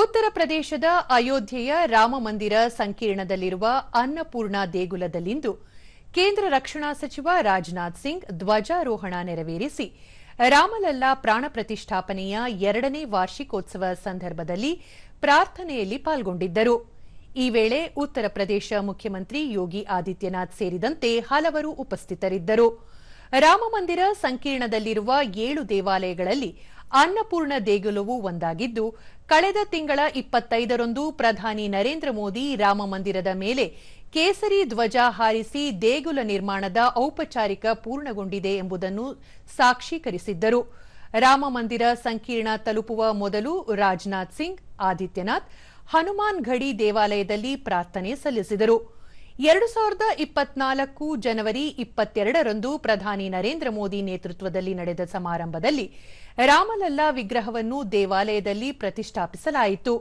ಉತ್ತರ ಪ್ರದೇಶದ ಅಯೋಧ್ಯೆಯ ರಾಮಮಂದಿರ ಸಂಕೀರ್ಣದಲ್ಲಿರುವ ಅನ್ನಪೂರ್ಣ ದೇಗುಲದಲ್ಲಿಂದು ಕೇಂದ್ರ ರಕ್ಷಣಾ ಸಚಿವ ರಾಜನಾಥ್ ಸಿಂಗ್ ಧ್ವಜಾರೋಹಣ ನೆರವೇರಿಸಿ ರಾಮಲಲ್ಲಾ ಪ್ರಾಣ ಪ್ರತಿಷ್ಠಾಪನೆಯ 2ನೇ ವಾರ್ಷಿಕೋತ್ಸವ ಸಂದರ್ಭದಲ್ಲಿ ಪ್ರಾರ್ಥನೆಯಲ್ಲಿ ಪಾಲ್ಗೊಂಡಿದ್ದರು. ಈ ವೇಳೆ ಉತ್ತರ ಪ್ರದೇಶ ಮುಖ್ಯಮಂತ್ರಿ ಯೋಗಿ ಆದಿತ್ಯನಾಥ್ ಸೇರಿದಂತೆ ಹಲವರು ಉಪಸ್ಥಿತರಿದ್ದರು. ರಾಮಮಂದಿರ ಸಂಕೀರ್ಣದಲ್ಲಿರುವ 7 ದೇವಾಲಯಗಳಲ್ಲಿ ಅನ್ನಪೂರ್ಣ ದೇಗುಲವೂ ಒಂದಾಗಿದ್ದು, ಕಳೆದ ತಿಂಗಳ 25ರಂದು ಪ್ರಧಾನಿ ನರೇಂದ್ರ ಮೋದಿ ರಾಮಮಂದಿರದ ಮೇಲೆ ಕೇಸರಿ ಧ್ವಜ ಹಾರಿಸಿ ದೇಗುಲ ನಿರ್ಮಾಣದ ಔಪಚಾರಿಕ ಪೂರ್ಣಗೊಂಡಿದೆ ಎಂಬುದನ್ನು ಸಾಕ್ಷೀಕರಿಸಿದ್ದರು. ರಾಮಮಂದಿರ ಸಂಕೀರ್ಣ ತಲುಪುವ ಮೊದಲು ರಾಜನಾಥ್ ಸಿಂಗ್, ಆದಿತ್ಯನಾಥ್ ಹನುಮಾನ್ ಘಡಿ ದೇವಾಲಯದಲ್ಲಿ ಪ್ರಾರ್ಥನೆ ಸಲ್ಲಿಸಿದರು. 2024 ಜನವರಿ 22ರಂದು ಪ್ರಧಾನಿ ನರೇಂದ್ರ ಮೋದಿ ನೇತೃತ್ವದಲ್ಲಿ ನಡೆದ ಸಮಾರಂಭದಲ್ಲಿ ರಾಮಲಲ್ಲಾ ವಿಗ್ರಹವನ್ನು ದೇವಾಲಯದಲ್ಲಿ ಪ್ರತಿಷ್ಠಾಪಿಸಲಾಯಿತು.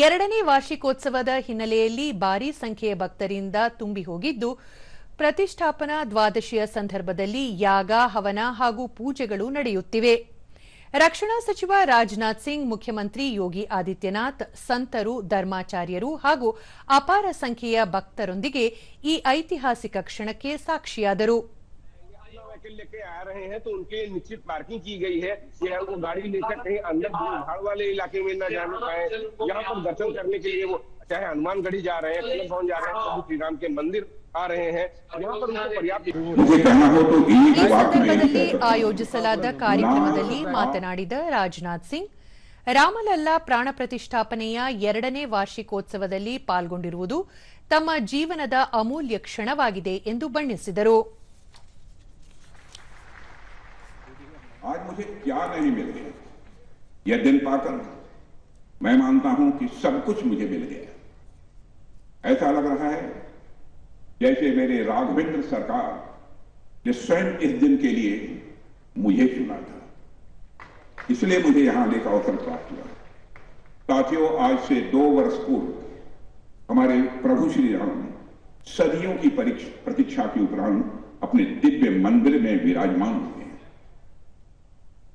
2ನೇ ವಾರ್ಷಿಕೋತ್ಸವದ ಹಿನ್ನೆಲೆಯಲ್ಲಿ ಭಾರೀ ಸಂಖ್ಯೆಯ ಭಕ್ತರಿಂದ ತುಂಬಿ ಹೋಗಿದ್ದು, ಪ್ರತಿಷ್ಠಾಪನಾ ದ್ವಾದಶಿಯ ಸಂದರ್ಭದಲ್ಲಿ ಯಾಗ, ಹವನ ಹಾಗೂ ಪೂಜೆಗಳು ನಡೆಯುತ್ತಿವೆ. ರಕ್ಷಣಾ ಸಚಿವ ರಾಜನಾಥ್ ಸಿಂಗ್, ಮುಖ್ಯಮಂತ್ರಿ ಯೋಗಿ ಆದಿತ್ಯನಾಥ್, ಸಂತರು, ಧರ್ಮಾಚಾರ್ಯರು ಹಾಗೂ ಅಪಾರ ಸಂಖ್ಯೆಯ ಭಕ್ತರೊಂದಿಗೆ ಈ ಐತಿಹಾಸಿಕ ಕ್ಷಣಕ್ಕೆ ಸಾಕ್ಷಿಯಾದರು. लेके आ रहे हैं तो उनके लिए निश्चित पार्किंग की गई है। ये उनको गाड़ी लेकर कहीं अंदर भीड़ वाले इलाके में न जाने पाए। यहाँ पर दर्शन करने के लिए वो चाहे हनुमानगढ़ी जा रहे हैं, कलम भवन जा रहे हैं, प्रभु श्री राम के मंदिर आ रहे हैं। यहाँ पर उनको पर्याप्त ಈ ಸಂದರ್ಭದಲ್ಲಿ ಆಯೋಜಿಸಲಾದ ಕಾರ್ಯಕ್ರಮದಲ್ಲಿ ಮಾತನಾಡಿದ ರಾಜನಾಥ್ ಸಿಂಗ್, ರಾಮಲಲ್ಲಾ ಪ್ರಾಣ ಪ್ರತಿಷ್ಠಾಪನೆಯ 2ನೇ ವಾರ್ಷಿಕೋತ್ಸವದಲ್ಲಿ ಪಾಲ್ಗೊಂಡಿರುವುದು ತಮ್ಮ ಜೀವನದ ಅಮೂಲ್ಯ ಕ್ಷಣವಾಗಿದೆ ಎಂದು ಬಣ್ಣಿಸಿದರು. आज मुझे क्या नहीं मिल गया, यह दिन पाकर मैं मानता हूं कि सब कुछ मुझे मिल गया। ऐसा लग रहा है जैसे मेरे राघवेंद्र सरकार ने स्वयं इस दिन के लिए मुझे चुना था, इसलिए मुझे यहां आने का अवसर प्राप्त हुआ। साथियों, आज से 2 वर्ष पूर्व हमारे प्रभु श्री राम सदियों की प्रतीक्षा के उपरांत अपने दिव्य मंदिर में विराजमान हुए।